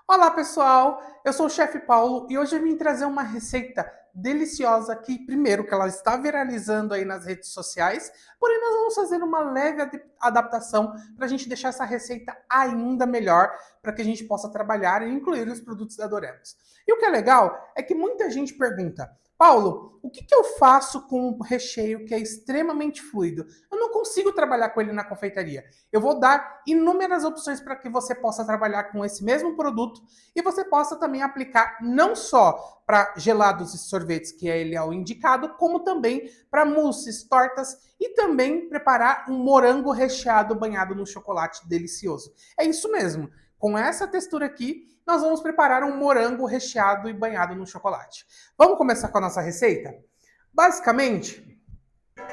Olá pessoal, eu sou o chefe Paulo e hoje eu vim trazer uma receita deliciosa que, primeiro, que ela está viralizando aí nas redes sociais, porém nós vamos fazer uma leve adaptação para a gente deixar essa receita ainda melhor, para que a gente possa trabalhar e incluir os produtos da Doremos. E o que é legal é que muita gente pergunta, Paulo, o que eu faço com um recheio que é extremamente fluido? Eu não consigo trabalhar com ele na confeitaria. Eu vou dar inúmeras opções para que você possa trabalhar com esse mesmo produto e você possa também aplicar não só para gelados e sorvetes, que ele é o indicado, como também para mousses, tortas e também preparar um morango recheado banhado no chocolate delicioso. É isso mesmo. Com essa textura aqui, nós vamos preparar um morango recheado e banhado no chocolate. Vamos começar com a nossa receita? Basicamente,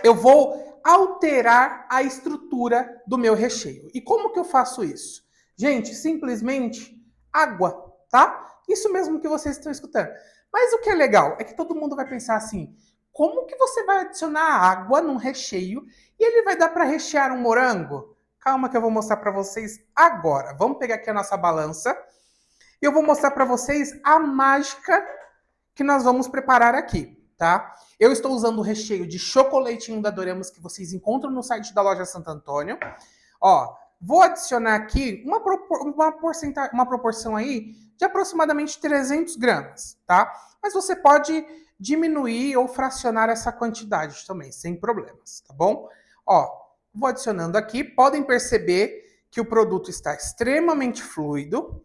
eu vou alterar a estrutura do meu recheio. E como que eu faço isso? Gente, simplesmente água, tá? Isso mesmo que vocês estão escutando. Mas o que é legal é que todo mundo vai pensar assim: como que você vai adicionar água num recheio e ele vai dar para rechear um morango? Calma que eu vou mostrar para vocês agora. Vamos pegar aqui a nossa balança e eu vou mostrar para vocês a mágica que nós vamos preparar aqui, tá? Eu estou usando o recheio de chocolatinho da Doremos que vocês encontram no site da loja Santo Antônio. Ó, vou adicionar aqui uma proporção aí de aproximadamente 300 gramas, tá? Mas você pode diminuir ou fracionar essa quantidade também, sem problemas, tá bom? Ó, vou adicionando aqui. Podem perceber que o produto está extremamente fluido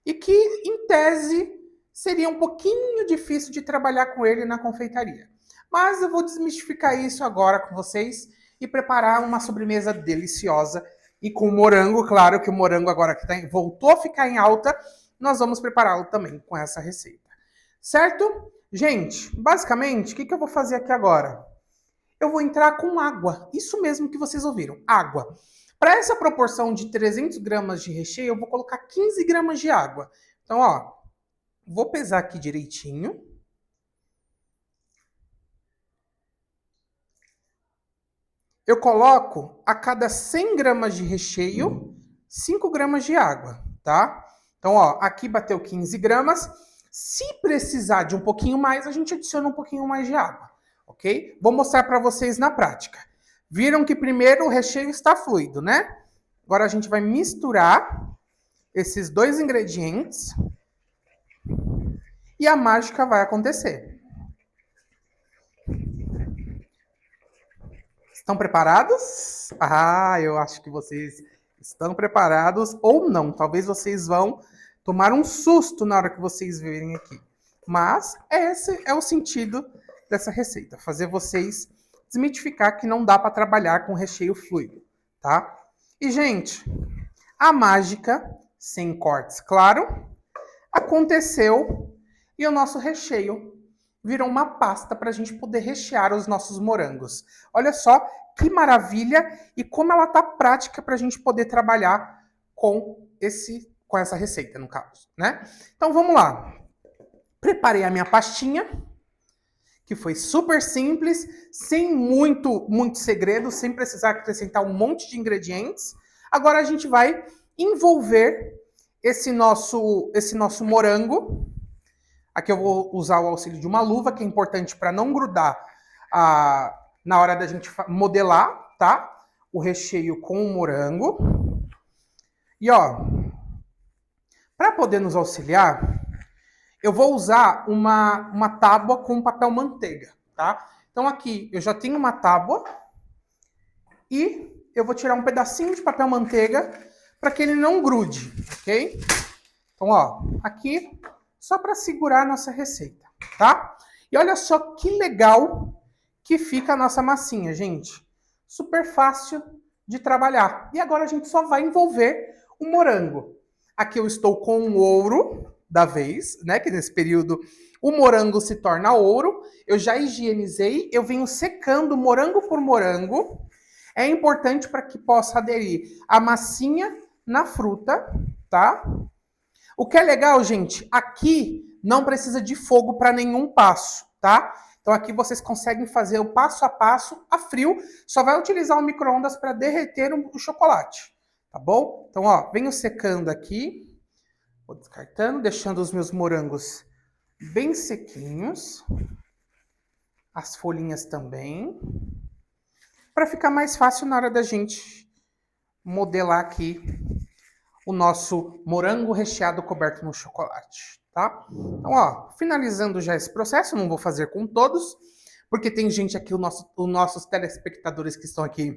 e que, em tese, seria um pouquinho difícil de trabalhar com ele na confeitaria. Mas eu vou desmistificar isso agora com vocês e preparar uma sobremesa deliciosa e com morango, claro que o morango agora que voltou a ficar em alta, nós vamos prepará-lo também com essa receita. Certo? Gente, basicamente, o que eu vou fazer aqui agora? Eu vou entrar com água. Isso mesmo que vocês ouviram, água. Para essa proporção de 300 gramas de recheio, eu vou colocar 15 gramas de água. Então, ó, vou pesar aqui direitinho. Eu coloco a cada 100 gramas de recheio, 5 gramas de água, tá? Então, ó, aqui bateu 15 gramas. Se precisar de um pouquinho mais, a gente adiciona um pouquinho mais de água, ok? Vou mostrar para vocês na prática. Viram que primeiro o recheio está fluido, né? Agora a gente vai misturar esses dois ingredientes e a mágica vai acontecer. Estão preparados? Ah, eu acho que vocês estão preparados ou não. Talvez vocês vão tomar um susto na hora que vocês verem aqui. Mas esse é o sentido dessa receita, fazer vocês desmitificar que não dá para trabalhar com recheio fluido, tá? E gente, a mágica, sem cortes, claro, aconteceu e o nosso recheio virou uma pasta para a gente poder rechear os nossos morangos. Olha só que maravilha e como ela tá prática para a gente poder trabalhar com essa receita, no caso, né? Então vamos lá. Preparei a minha pastinha, que foi super simples, sem muito segredo, sem precisar acrescentar um monte de ingredientes. Agora a gente vai envolver esse nosso morango. Aqui eu vou usar o auxílio de uma luva, que é importante para não grudar na hora da gente modelar, tá? O recheio com o morango. E ó, para poder nos auxiliar, eu vou usar uma tábua com papel manteiga, tá? Então aqui eu já tenho uma tábua e eu vou tirar um pedacinho de papel manteiga para que ele não grude, ok? Então, ó, aqui só para segurar a nossa receita, tá? E olha só que legal que fica a nossa massinha, gente. Super fácil de trabalhar. E agora a gente só vai envolver o morango. Aqui eu estou com o ouro da vez, né? Que nesse período o morango se torna ouro. Eu já higienizei, eu venho secando morango por morango. É importante para que possa aderir a massinha na fruta, tá? O que é legal, gente, aqui não precisa de fogo para nenhum passo, tá? Então aqui vocês conseguem fazer o passo a passo a frio, só vai utilizar o micro-ondas para derreter o chocolate, tá bom? Então, ó, venho secando aqui Vou descartando, deixando os meus morangos bem sequinhos. As folhinhas também. Para ficar mais fácil na hora da gente modelar aqui o nosso morango recheado coberto no chocolate, tá? Então, ó, finalizando já esse processo, não vou fazer com todos, porque tem gente aqui, os nossos telespectadores que estão aqui,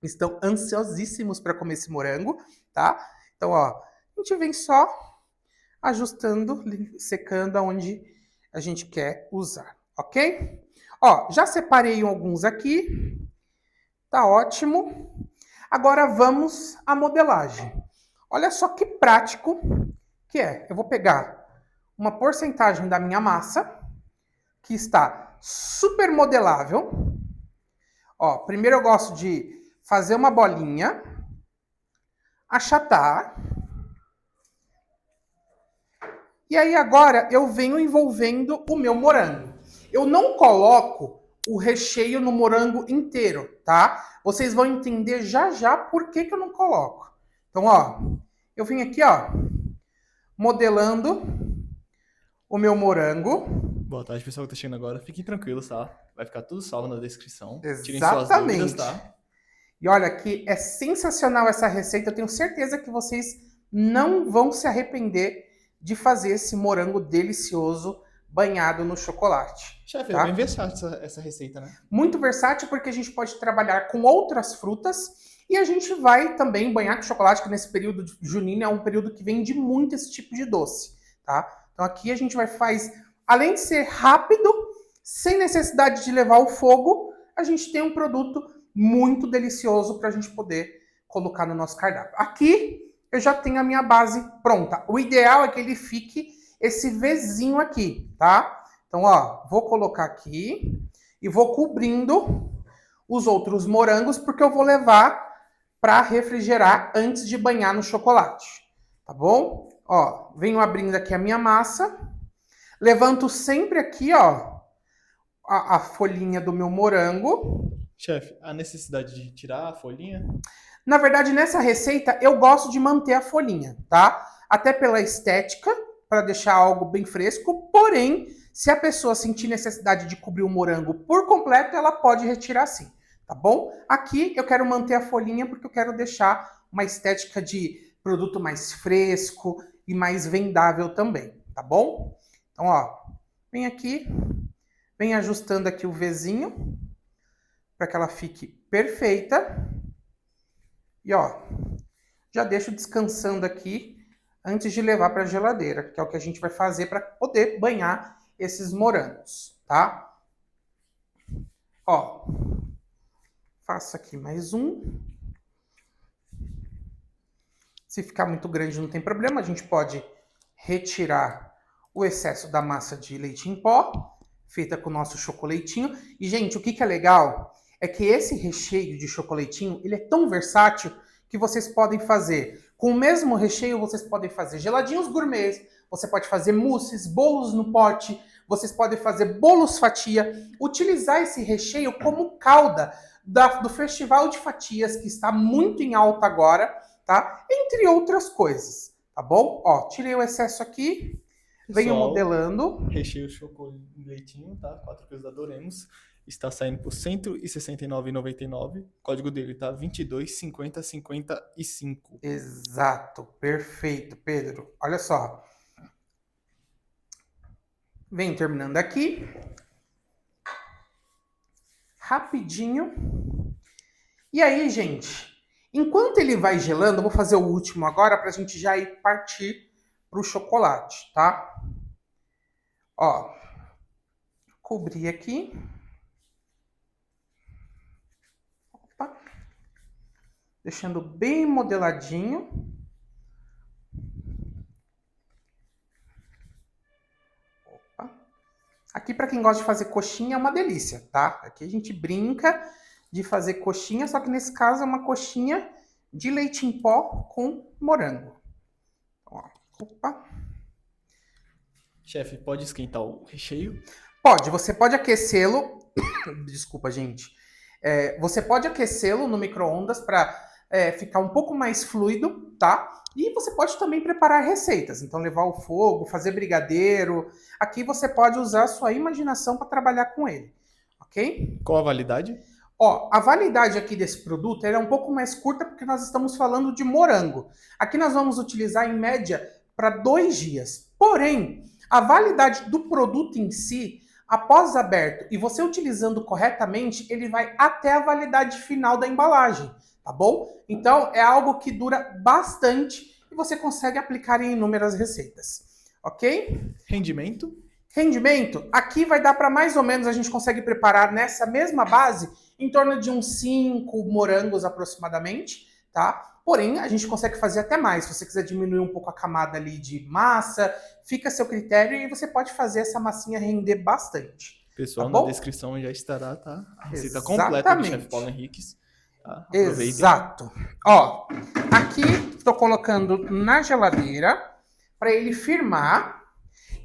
estão ansiosíssimos para comer esse morango, tá? Então, ó, a gente vem só ajustando, secando aonde a gente quer usar, ok? Ó, já separei alguns aqui, tá ótimo. Agora vamos à modelagem. Olha só que prático que é. Eu vou pegar uma porcentagem da minha massa, que está super modelável. Ó, primeiro eu gosto de fazer uma bolinha, achatar. E aí agora eu venho envolvendo o meu morango. Eu não coloco o recheio no morango inteiro, tá? Vocês vão entender já já por que eu não coloco. Então, ó, eu vim aqui, ó, modelando o meu morango. Boa tarde, pessoal que tá chegando agora. Fiquem tranquilos, tá? Vai ficar tudo salvo na descrição. Tirem suas Exatamente. dúvidas, tá? E olha que é sensacional essa receita. Eu tenho certeza que vocês não vão se arrepender de fazer esse morango delicioso banhado no chocolate. Chefe, tá? é bem versátil essa receita, né? Muito versátil porque a gente pode trabalhar com outras frutas e a gente vai também banhar com chocolate, que nesse período junino é um período que vende muito esse tipo de doce, tá? Então aqui a gente faz, além de ser rápido, sem necessidade de levar ao fogo, a gente tem um produto muito delicioso para a gente poder colocar no nosso cardápio. Aqui eu já tenho a minha base pronta. O ideal é que ele fique esse Vzinho aqui, tá? Então, ó, vou colocar aqui e vou cobrindo os outros morangos, porque eu vou levar para refrigerar antes de banhar no chocolate, tá bom? Ó, venho abrindo aqui a minha massa, levanto sempre aqui, ó, a folhinha do meu morango. Chefe, a necessidade de tirar a folhinha? Na verdade, nessa receita, eu gosto de manter a folhinha, tá? Até pela estética, para deixar algo bem fresco, porém, se a pessoa sentir necessidade de cobrir o morango por completo, ela pode retirar sim, tá bom? Aqui eu quero manter a folhinha porque eu quero deixar uma estética de produto mais fresco e mais vendável também, tá bom? Então, ó, vem aqui, vem ajustando aqui o Vzinho para que ela fique perfeita. E ó, já deixo descansando aqui antes de levar para a geladeira, que é o que a gente vai fazer para poder banhar esses morangos, tá? Ó, faço aqui mais um. Se ficar muito grande não tem problema, a gente pode retirar o excesso da massa de leite em pó, feita com o nosso chocolatinho. E, gente, o que é legal é que esse recheio de chocolatinho, ele é tão versátil que vocês podem fazer. Com o mesmo recheio, vocês podem fazer geladinhos gourmets, você pode fazer mousses, bolos no pote, vocês podem fazer bolos fatia, utilizar esse recheio como calda do Festival de Fatias, que está muito em alta agora, tá? Entre outras coisas, tá bom? Ó, tirei o excesso aqui, venho modelando. Recheio chocolatinho, tá? 4 quilos da Doremos. Está saindo por R$ 169,99. O código dele tá 225055. Exato, perfeito, Pedro. Olha só. Vem terminando aqui. Rapidinho. E aí, gente, enquanto ele vai gelando, eu vou fazer o último agora pra gente já ir partir pro chocolate, tá? Ó, cobri aqui. Opa. Deixando bem modeladinho. Opa. Aqui, para quem gosta de fazer coxinha, é uma delícia, tá? Aqui a gente brinca de fazer coxinha, só que nesse caso é uma coxinha de leite em pó com morango. Ó, opa. Chefe, pode esquentar o recheio? Pode, você pode aquecê-lo. Desculpa, gente. Você pode aquecê-lo no micro-ondas para ficar um pouco mais fluido, tá? E você pode também preparar receitas, então levar ao fogo, fazer brigadeiro. Aqui você pode usar a sua imaginação para trabalhar com ele, ok? Qual a validade? Ó, a validade aqui desse produto é um pouco mais curta porque nós estamos falando de morango. Aqui nós vamos utilizar em média para 2 dias. Porém, a validade do produto em si, após aberto e você utilizando corretamente, ele vai até a validade final da embalagem, tá bom? Então, é algo que dura bastante e você consegue aplicar em inúmeras receitas, ok? Rendimento? Rendimento, aqui vai dar para mais ou menos, a gente consegue preparar nessa mesma base em torno de uns 5 morangos aproximadamente, tá? Porém, a gente consegue fazer até mais. Se você quiser diminuir um pouco a camada ali de massa, fica a seu critério e você pode fazer essa massinha render bastante. Pessoal, tá na descrição já estará, tá? A receita completa do Exatamente. Chefe Paulo Henriques. Tá? Aproveitem. Exato. Ó, aqui estou colocando na geladeira para ele firmar.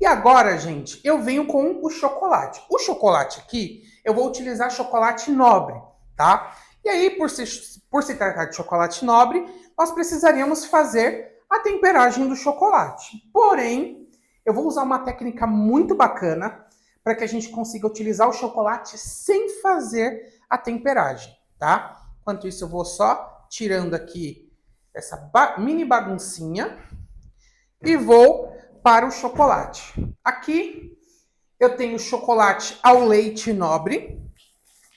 E agora, gente, eu venho com o chocolate. O chocolate aqui, eu vou utilizar chocolate nobre, tá? E aí, por se tratar de chocolate nobre, nós precisaríamos fazer a temperagem do chocolate. Porém, eu vou usar uma técnica muito bacana para que a gente consiga utilizar o chocolate sem fazer a temperagem, tá? Enquanto isso, eu vou só tirando aqui essa mini baguncinha e vou para o chocolate. Aqui eu tenho chocolate ao leite nobre.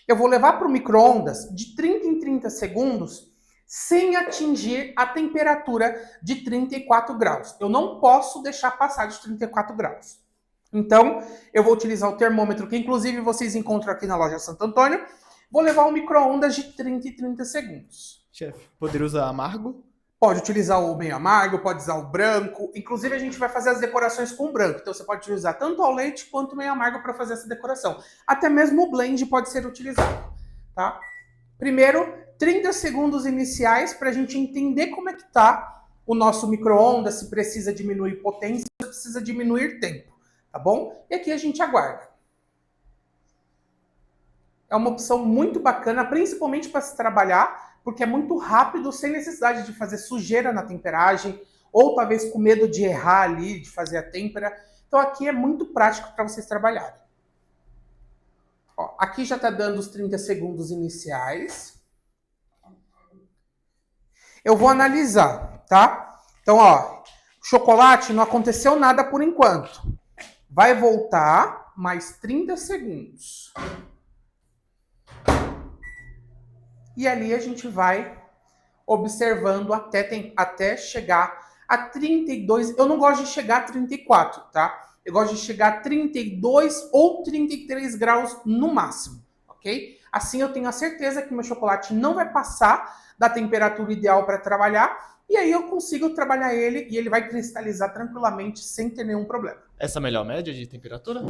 Eu vou levar para o micro-ondas de 30 em 30 segundos sem atingir a temperatura de 34 graus. Eu não posso deixar passar de 34 graus. Então, eu vou utilizar o termômetro, que inclusive vocês encontram aqui na loja Santo Antônio. Vou levar o micro-ondas de 30 em 30 segundos. Chefe, poderia usar amargo? Pode utilizar o meio amargo, pode usar o branco. Inclusive, a gente vai fazer as decorações com branco. Então, você pode utilizar tanto ao leite quanto o meio amargo para fazer essa decoração. Até mesmo o blend pode ser utilizado, tá? Primeiro, 30 segundos iniciais para a gente entender como é que tá o nosso micro-ondas, se precisa diminuir potência, se precisa diminuir tempo, tá bom? E aqui a gente aguarda. É uma opção muito bacana, principalmente para se trabalhar, porque é muito rápido, sem necessidade de fazer sujeira na temperagem, ou talvez com medo de errar ali, de fazer a têmpera. Então aqui é muito prático para vocês trabalharem. Ó, aqui já está dando os 30 segundos iniciais. Eu vou analisar, tá? Então, ó, chocolate não aconteceu nada por enquanto. Vai voltar mais 30 segundos. E ali a gente vai observando até chegar a 32. Eu não gosto de chegar a 34, tá? Eu gosto de chegar a 32 ou 33 graus no máximo, ok? Assim eu tenho a certeza que meu chocolate não vai passar da temperatura ideal para trabalhar. E aí eu consigo trabalhar ele e ele vai cristalizar tranquilamente sem ter nenhum problema. Essa é a melhor média de temperatura?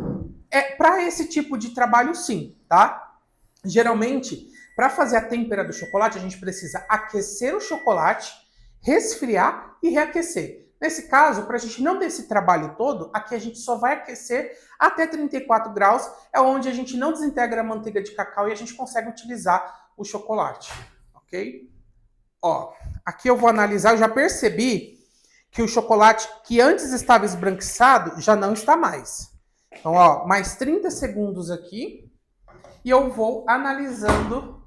Para esse tipo de trabalho, sim, tá? Geralmente, para fazer a têmpera do chocolate, a gente precisa aquecer o chocolate, resfriar e reaquecer. Nesse caso, para a gente não ter esse trabalho todo, aqui a gente só vai aquecer até 34 graus, é onde a gente não desintegra a manteiga de cacau e a gente consegue utilizar o chocolate, ok? Ó, aqui eu vou analisar, eu já percebi que o chocolate que antes estava esbranquiçado já não está mais. Então, ó, mais 30 segundos aqui e eu vou analisando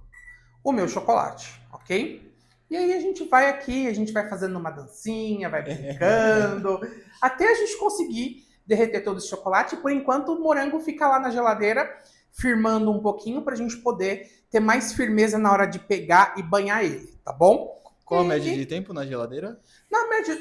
o meu chocolate, ok? E aí a gente vai aqui, a gente vai fazendo uma dancinha, vai brincando, até a gente conseguir derreter todo esse chocolate. Por enquanto, o morango fica lá na geladeira, firmando um pouquinho para a gente poder ter mais firmeza na hora de pegar e banhar ele, tá bom? Qual a média de tempo na geladeira?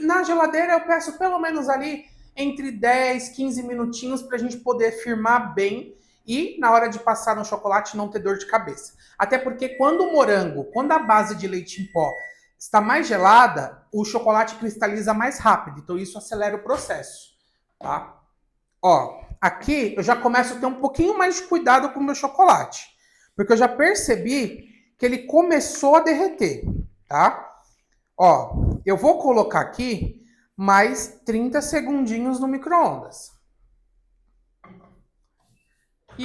Na geladeira eu peço pelo menos ali entre 10, 15 minutinhos para a gente poder firmar bem e na hora de passar no chocolate não ter dor de cabeça. Até porque quando o morango, quando a base de leite em pó está mais gelada, o chocolate cristaliza mais rápido. Então isso acelera o processo, tá? Ó, aqui eu já começo a ter um pouquinho mais de cuidado com o meu chocolate. Porque eu já percebi que ele começou a derreter, tá? Ó, eu vou colocar aqui mais 30 segundinhos no micro-ondas. E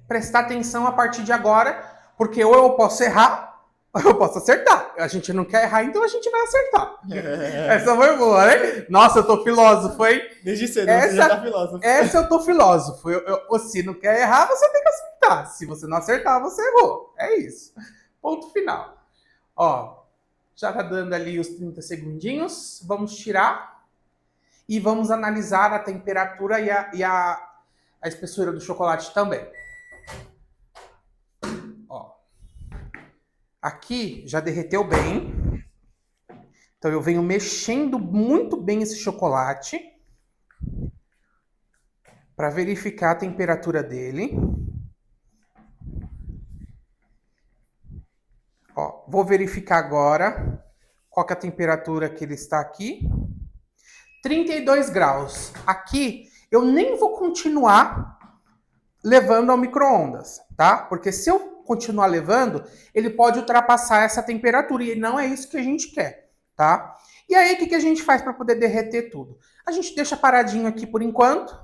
prestar atenção a partir de agora, porque ou eu posso errar, Eu posso acertar. A gente não quer errar, então a gente vai acertar. Essa foi boa, né? Nossa, eu tô filósofo, hein? Desde cedo, você já tá filósofo. Essa eu tô filósofo. Se não quer errar, você tem que acertar. Se você não acertar, você errou. É isso. Ponto final. Ó, já tá dando ali os 30 segundinhos. Vamos tirar e vamos analisar a temperatura e a espessura do chocolate também. Ó, aqui já derreteu bem. Então eu venho mexendo muito bem esse chocolate para verificar a temperatura dele. Ó, vou verificar agora qual que é a temperatura que ele está aqui. 32 graus. Aqui eu nem vou continuar levando ao micro-ondas, tá? Porque se eu continuar levando, ele pode ultrapassar essa temperatura e não é isso que a gente quer, tá? E aí, o que a gente faz para poder derreter tudo? A gente deixa paradinho aqui por enquanto,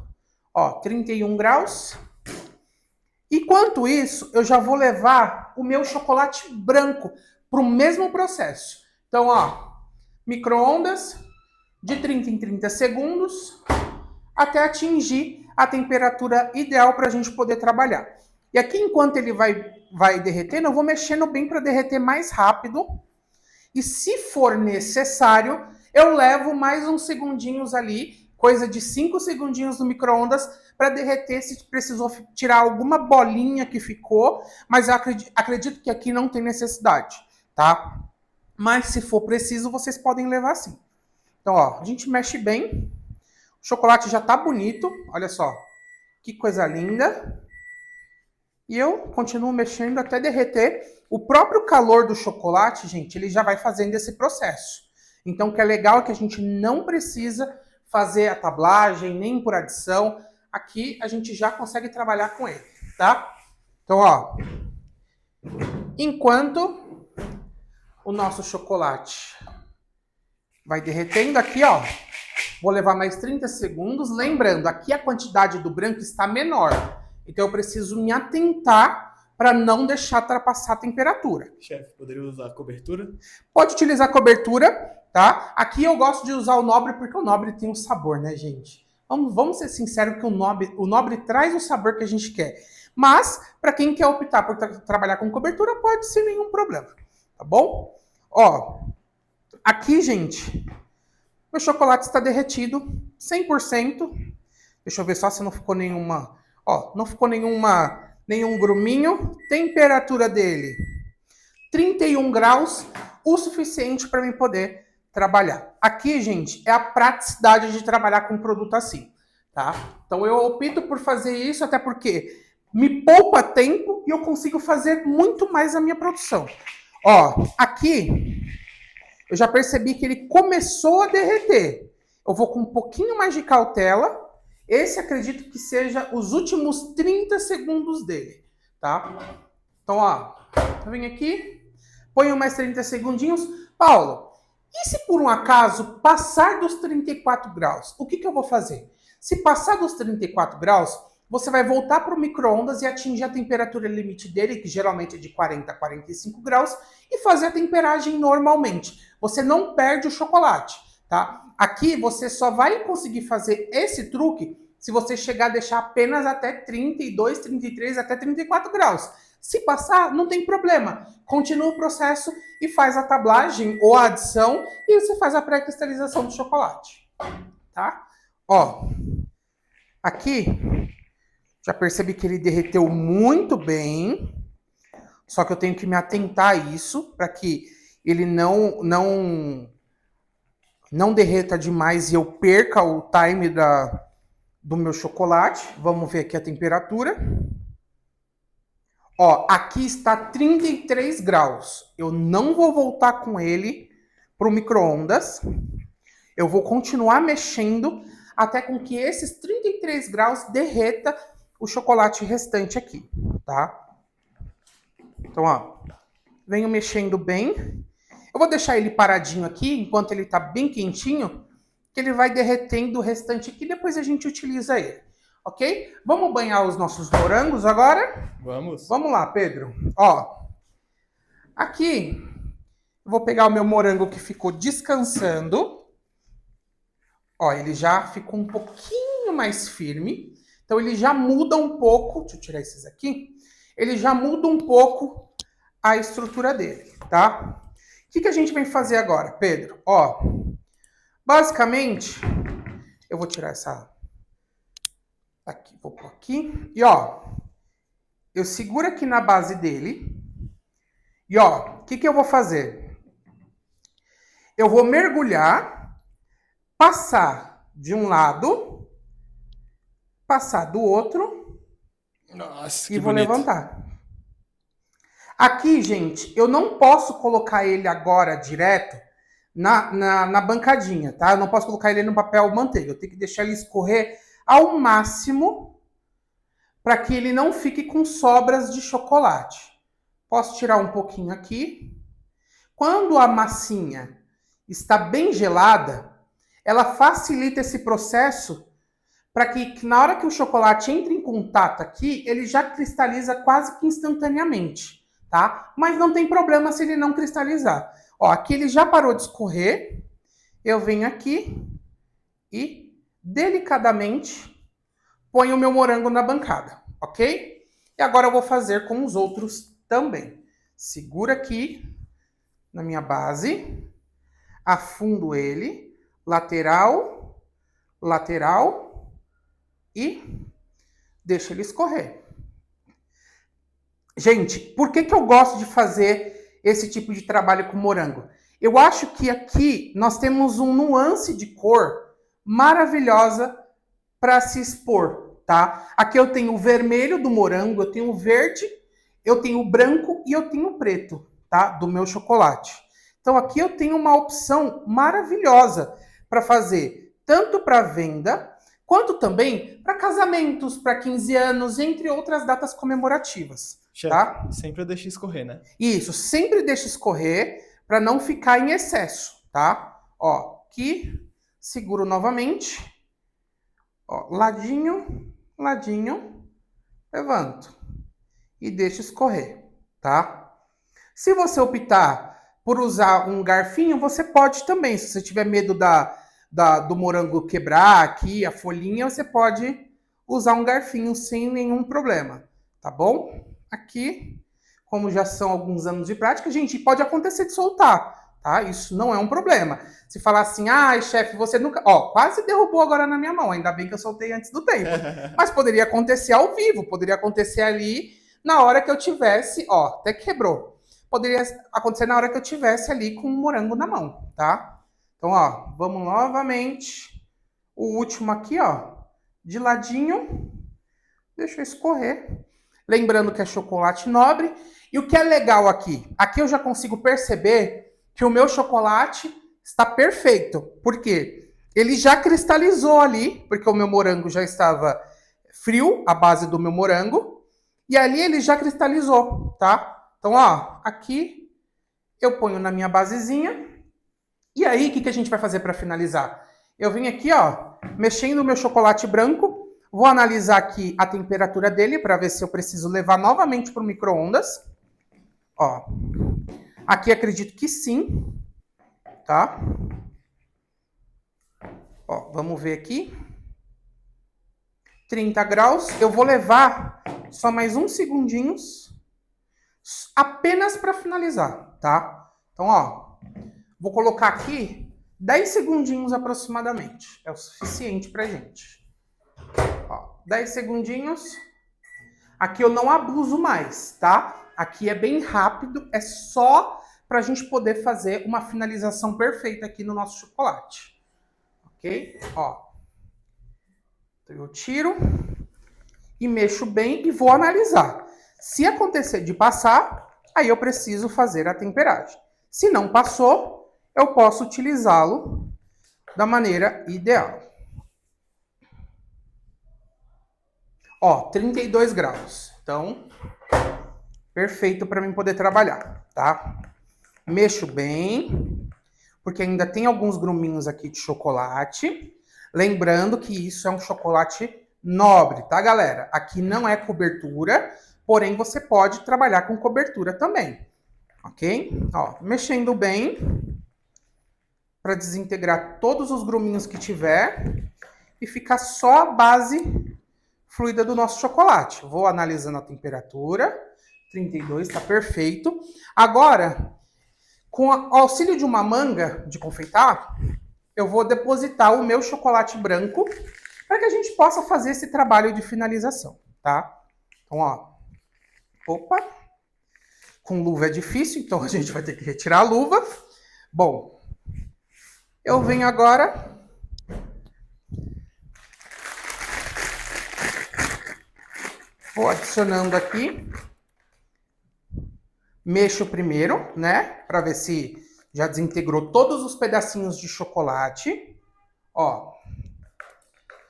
ó, 31 graus. Enquanto isso, eu já vou levar o meu chocolate branco para o mesmo processo. Então, ó, micro-ondas de 30 em 30 segundos até atingir a temperatura ideal para a gente poder trabalhar. E aqui, enquanto ele vai derretendo, eu vou mexendo bem para derreter mais rápido. E se for necessário, eu levo mais uns segundinhos ali, coisa de 5 segundinhos no micro-ondas, para derreter se precisou tirar alguma bolinha que ficou, mas eu acredito que aqui não tem necessidade, tá? Mas se for preciso, vocês podem levar sim. Então, ó, a gente mexe bem. O chocolate já tá bonito, olha só. Que coisa linda. E eu continuo mexendo até derreter. O próprio calor do chocolate, gente, ele já vai fazendo esse processo. Então, o que é legal é que a gente não precisa fazer a tablagem, nem por adição. Aqui a gente já consegue trabalhar com ele, tá? Então, ó, enquanto o nosso chocolate vai derretendo aqui, ó, vou levar mais 30 segundos. Lembrando, aqui a quantidade do branco está menor. Então eu preciso me atentar para não deixar ultrapassar a temperatura. Chefe, poderia usar cobertura? Pode utilizar cobertura, tá? Aqui eu gosto de usar o Nobre porque o Nobre tem um sabor, né, gente? Vamos ser sinceros que o Nobre traz o sabor que a gente quer. Mas, para quem quer optar por trabalhar com cobertura, pode ser nenhum problema, tá bom? Ó, aqui, gente, meu chocolate está derretido 100%. Deixa eu ver só se não ficou nenhuma... Ó, não ficou nenhum gruminho. Temperatura dele, 31 graus, o suficiente para mim poder trabalhar. Aqui, gente, é a praticidade de trabalhar com um produto assim, tá? Então eu opto por fazer isso até porque me poupa tempo e eu consigo fazer muito mais a minha produção. Ó, aqui eu já percebi que ele começou a derreter. Eu vou com um pouquinho mais de cautela. Esse acredito que seja os últimos 30 segundos dele, tá? Então, ó, eu venho aqui, ponho mais 30 segundinhos. Paulo, e se por um acaso passar dos 34 graus, o que eu vou fazer? Se passar dos 34 graus, você vai voltar para o micro-ondas e atingir a temperatura limite dele, que geralmente é de 40 a 45 graus, e fazer a temperagem normalmente. Você não perde o chocolate, tá? Aqui você só vai conseguir fazer esse truque se você chegar a deixar apenas até 32, 33, até 34 graus. Se passar, não tem problema. Continua o processo e faz a tablagem ou a adição e você faz a pré-cristalização do chocolate, tá? Ó, aqui já percebi que ele derreteu muito bem, só que eu tenho que me atentar a isso para que ele não derreta demais e eu perca o time do meu chocolate. Vamos ver aqui a temperatura. Ó, aqui está 33 graus. Eu não vou voltar com ele para o micro-ondas. Eu vou continuar mexendo até com que esses 33 graus derreta o chocolate restante aqui, tá? Então, ó, venho mexendo bem. Eu vou deixar ele paradinho aqui, enquanto ele tá bem quentinho, que ele vai derretendo o restante aqui, depois a gente utiliza ele, ok? Vamos banhar os nossos morangos agora? Vamos. Vamos lá, Pedro. Ó, Aqui, eu vou pegar o meu morango que ficou descansando. Ó, ele já ficou um pouquinho mais firme. Então, ele já muda um pouco. Deixa eu tirar esses aqui. Ele já muda um pouco a estrutura dele, tá? O que a gente vai fazer agora, Pedro? Ó, basicamente, eu vou tirar essa... Aqui, vou pôr aqui. E, ó, eu seguro aqui na base dele. E, ó, o que eu vou fazer? Eu vou mergulhar, passar de um lado, passar do outro. Nossa, e vou levantar. Aqui, gente, eu não posso colocar ele agora direto na bancadinha, tá? Eu não posso colocar ele no papel manteiga. Eu tenho que deixar ele escorrer ao máximo para que ele não fique com sobras de chocolate. Posso tirar um pouquinho aqui. Quando a massinha está bem gelada, ela facilita esse processo para que na hora que o chocolate entre em contato aqui, ele já cristaliza quase que instantaneamente, tá? Mas não tem problema se ele não cristalizar. Ó, aqui ele já parou de escorrer. Eu venho aqui e delicadamente ponho o meu morango na bancada, ok? E agora eu vou fazer com os outros também. Segura aqui na minha base, afundo ele, lateral, lateral e deixo ele escorrer. Gente, por que eu gosto de fazer esse tipo de trabalho com morango? Eu acho que aqui nós temos um nuance de cor maravilhosa para se expor, tá? Aqui eu tenho o vermelho do morango, eu tenho o verde, eu tenho o branco e eu tenho o preto, tá? Do meu chocolate. Então aqui eu tenho uma opção maravilhosa para fazer tanto para venda, quanto também para casamentos, para 15 anos, entre outras datas comemorativas. Chefe, tá? sempre deixa escorrer, né? Isso, sempre deixa escorrer para não ficar em excesso, tá? Ó, aqui, seguro novamente. Ó, ladinho, ladinho, levanto e deixo escorrer, tá? Se você optar por usar um garfinho, você pode também. Se você tiver medo do morango quebrar aqui, a folhinha, você pode usar um garfinho sem nenhum problema, tá bom? Aqui, como já são alguns anos de prática, gente, pode acontecer de soltar, tá? Isso não é um problema. Se falar assim, ai, chefe, você nunca... Ó, quase derrubou agora na minha mão, ainda bem que eu soltei antes do tempo. Mas poderia acontecer ao vivo, poderia acontecer ali na hora que eu tivesse... Ó, até quebrou. Poderia acontecer na hora que eu tivesse ali com o morango na mão, tá? Então, ó, vamos novamente. O último aqui, ó, de ladinho. Deixa eu escorrer. Lembrando que é chocolate nobre. E o que é legal aqui? Aqui eu já consigo perceber que o meu chocolate está perfeito. Por quê? Ele já cristalizou ali, porque o meu morango já estava frio, a base do meu morango. E ali ele já cristalizou, tá? Então, ó, aqui eu ponho na minha basezinha. E aí, o que a gente vai fazer para finalizar? Eu vim aqui, ó, mexendo o meu chocolate branco. Vou analisar aqui a temperatura dele para ver se eu preciso levar novamente para o micro-ondas. Ó, aqui acredito que sim, tá? Ó, vamos ver aqui. 30 graus. Eu vou levar só mais uns segundinhos, apenas para finalizar, tá? Então, ó, vou colocar aqui 10 segundinhos aproximadamente. É o suficiente pra gente. Ó, 10 segundinhos. Aqui eu não abuso mais, tá? Aqui é bem rápido, é só pra gente poder fazer uma finalização perfeita aqui no nosso chocolate. Ok? Ó. Então eu tiro e mexo bem e vou analisar. Se acontecer de passar, aí eu preciso fazer a temperagem. Se não passou, eu posso utilizá-lo da maneira ideal. Ó, 32 graus. Então, perfeito para mim poder trabalhar, tá? Mexo bem, porque ainda tem alguns gruminhos aqui de chocolate. Lembrando que isso é um chocolate nobre, tá, galera? Aqui não é cobertura, porém você pode trabalhar com cobertura também, Ok? Ó, mexendo bem para desintegrar todos os gruminhos que tiver e ficar só a base fluida do nosso chocolate. Vou analisando a temperatura. 32, tá perfeito. Agora, com o auxílio de uma manga de confeitar, eu vou depositar o meu chocolate branco para que a gente possa fazer esse trabalho de finalização, tá? Então, ó. Opa. Com luva é difícil, então a gente vai ter que retirar a luva. Bom, eu venho agora... Vou adicionando aqui. Mexo primeiro, né? Para ver se já desintegrou todos os pedacinhos de chocolate. Ó.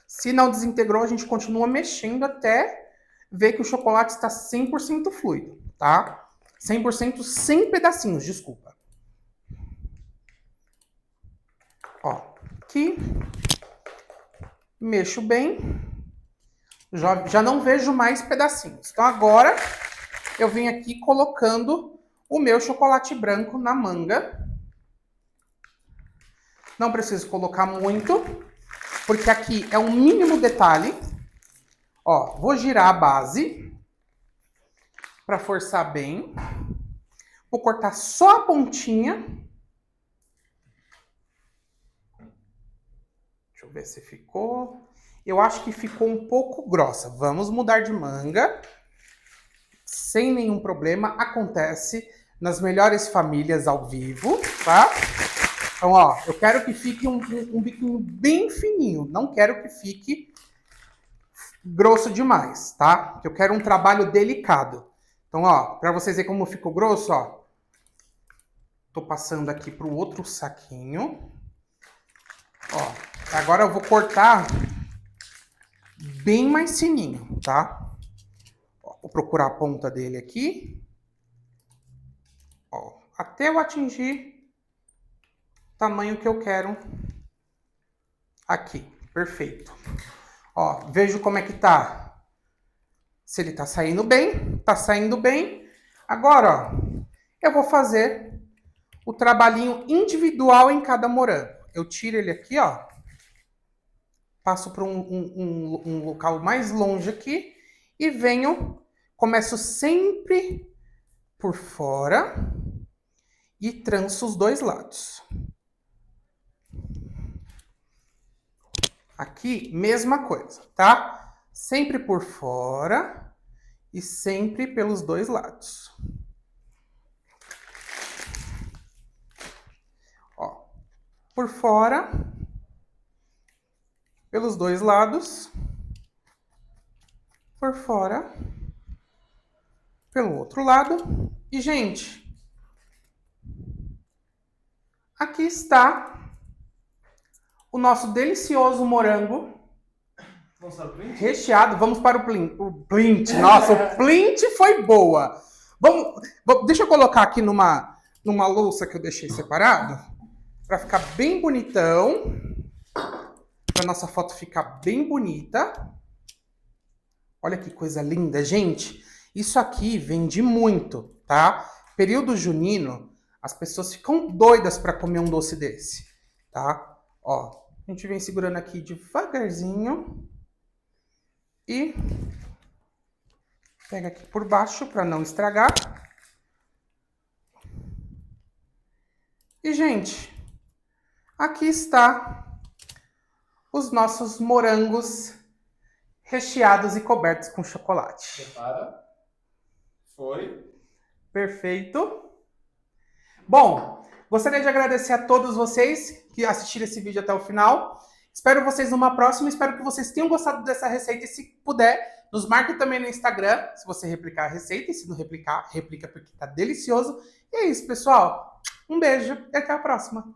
Se não desintegrou, a gente continua mexendo até ver que o chocolate está 100% fluido, tá? 100% sem pedacinhos, desculpa. Ó, aqui. Mexo bem. Já não vejo mais pedacinhos. Então agora eu vim aqui colocando o meu chocolate branco na manga. Não preciso colocar muito, porque aqui é um mínimo detalhe. Ó, vou girar a base para forçar bem. Vou cortar só a pontinha. Deixa eu ver se ficou. Eu acho que ficou um pouco grossa. Vamos mudar de manga. Sem nenhum problema. Acontece nas melhores famílias ao vivo, tá? Então, ó, eu quero que fique um biquinho bem fininho. Não quero que fique grosso demais, tá? Eu quero um trabalho delicado. Então, ó, pra vocês verem como ficou grosso, ó. Tô passando aqui pro outro saquinho. Ó, agora eu vou cortar bem mais fininho, tá? Ó, vou procurar a ponta dele aqui. Ó, até eu atingir o tamanho que eu quero aqui. Perfeito. Ó, vejo como é que tá. Se ele tá saindo bem, tá saindo bem. Agora, ó, eu vou fazer o trabalhinho individual em cada morango. Eu tiro ele aqui, ó. Passo para um local mais longe aqui e venho, começo sempre por fora e tranço os dois lados. Aqui, mesma coisa, tá? Sempre por fora e sempre pelos dois lados. Ó, por fora, pelos dois lados, por fora, pelo outro lado. E, gente, aqui está o nosso delicioso morango recheado. Vamos para o plint. Nossa, o plint foi boa. Deixa eu colocar aqui numa louça que eu deixei separado, para ficar bem bonitão. Para nossa foto ficar bem bonita. Olha que coisa linda, gente. Isso aqui vende muito, tá? Período junino, as pessoas ficam doidas para comer um doce desse, tá? Ó, a gente vem segurando aqui devagarzinho e pega aqui por baixo para não estragar. E, gente, aqui está os nossos morangos recheados e cobertos com chocolate. Prepara. Foi. Perfeito. Bom, gostaria de agradecer a todos vocês que assistiram esse vídeo até o final. Espero vocês numa próxima. Espero que vocês tenham gostado dessa receita. E se puder, nos marque também no Instagram, se você replicar a receita. E se não replicar, replica porque tá delicioso. E é isso, pessoal. Um beijo e até a próxima.